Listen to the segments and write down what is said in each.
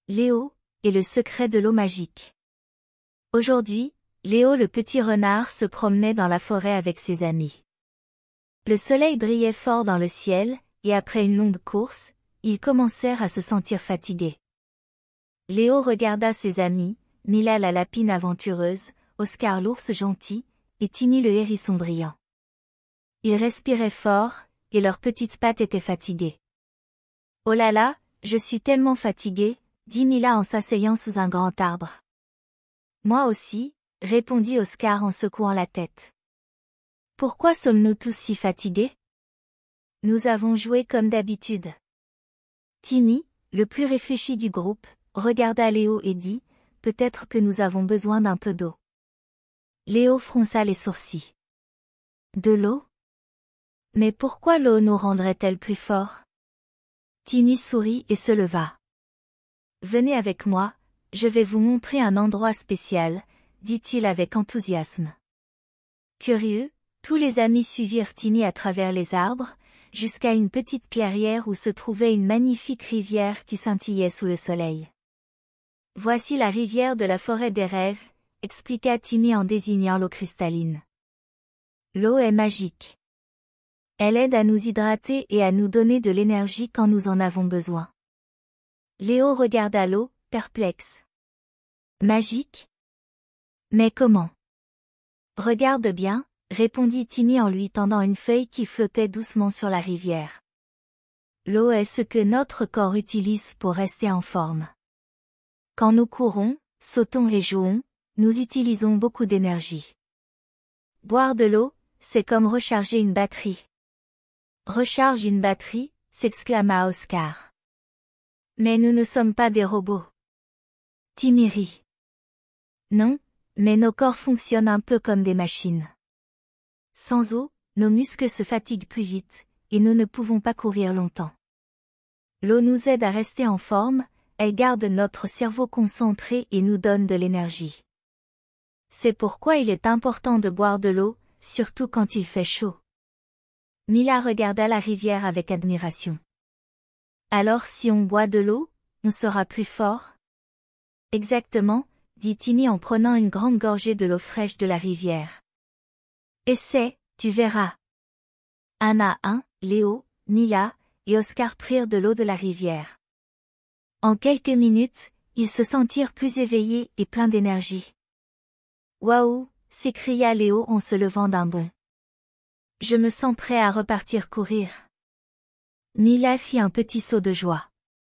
Léo, et le secret de l'eau magique. Aujourd'hui, Léo le petit renard se promenait dans la forêt avec ses amis. Le soleil brillait fort dans le ciel, et après une longue course, ils commencèrent à se sentir fatigués. Léo regarda ses amis, Mila la lapine aventureuse, Oscar l'ours gentil, et Timmy le hérisson brillant. Ils respiraient fort, et leurs petites pattes étaient fatiguées. « Oh là là, je suis tellement fatigué », dit Mila en s'asseyant sous un grand arbre. « Moi aussi », répondit Oscar en secouant la tête. « Pourquoi sommes-nous tous si fatigués ? » « Nous avons joué comme d'habitude. » Timmy, le plus réfléchi du groupe, regarda Léo et dit, « Peut-être que nous avons besoin d'un peu d'eau. » Léo fronça les sourcils. « De l'eau ? Mais pourquoi l'eau nous rendrait-elle plus forts ? » Timmy sourit et se leva. « Venez avec moi, je vais vous montrer un endroit spécial, » dit-il avec enthousiasme. Curieux, tous les amis suivirent Timmy à travers les arbres, jusqu'à une petite clairière où se trouvait une magnifique rivière qui scintillait sous le soleil. « Voici la rivière de la forêt des rêves, » expliqua Timmy en désignant l'eau cristalline. « L'eau est magique. Elle aide à nous hydrater et à nous donner de l'énergie quand nous en avons besoin. » Léo regarda l'eau, perplexe. « Magique ? Mais comment ? » « Regarde bien, » répondit Timmy en lui tendant une feuille qui flottait doucement sur la rivière. « L'eau est ce que notre corps utilise pour rester en forme. Quand nous courons, sautons et jouons, nous utilisons beaucoup d'énergie. Boire de l'eau, c'est comme recharger une batterie. »« Recharge une batterie » s'exclama Oscar. « Mais nous ne sommes pas des robots. » Timmy rit. « Non, mais nos corps fonctionnent un peu comme des machines. Sans eau, nos muscles se fatiguent plus vite, et nous ne pouvons pas courir longtemps. L'eau nous aide à rester en forme, elle garde notre cerveau concentré et nous donne de l'énergie. C'est pourquoi il est important de boire de l'eau, surtout quand il fait chaud. » Mila regarda la rivière avec admiration. « Alors si on boit de l'eau, on sera plus fort ? » « Exactement, » dit Timmy en prenant une grande gorgée de l'eau fraîche de la rivière. « Essaie, tu verras. » Un à un, Léo, Mila et Oscar prirent de l'eau de la rivière. En quelques minutes, ils se sentirent plus éveillés et pleins d'énergie. « Waouh !» s'écria Léo en se levant d'un bond. « Je me sens prêt à repartir courir. » Mila fit un petit saut de joie.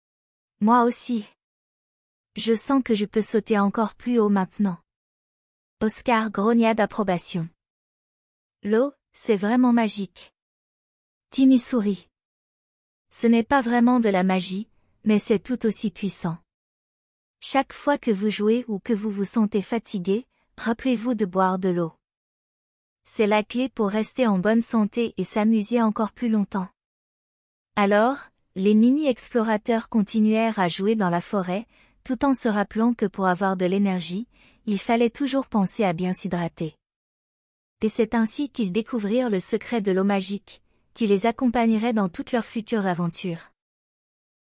« Moi aussi. Je sens que je peux sauter encore plus haut maintenant. » Oscar grogna d'approbation. « L'eau, c'est vraiment magique. » Timmy sourit. « Ce n'est pas vraiment de la magie, mais c'est tout aussi puissant. Chaque fois que vous jouez ou que vous vous sentez fatigué, rappelez-vous de boire de l'eau. C'est la clé pour rester en bonne santé et s'amuser encore plus longtemps. » Alors, les mini-explorateurs continuèrent à jouer dans la forêt, tout en se rappelant que pour avoir de l'énergie, il fallait toujours penser à bien s'hydrater. Et c'est ainsi qu'ils découvrirent le secret de l'eau magique, qui les accompagnerait dans toutes leurs futures aventures.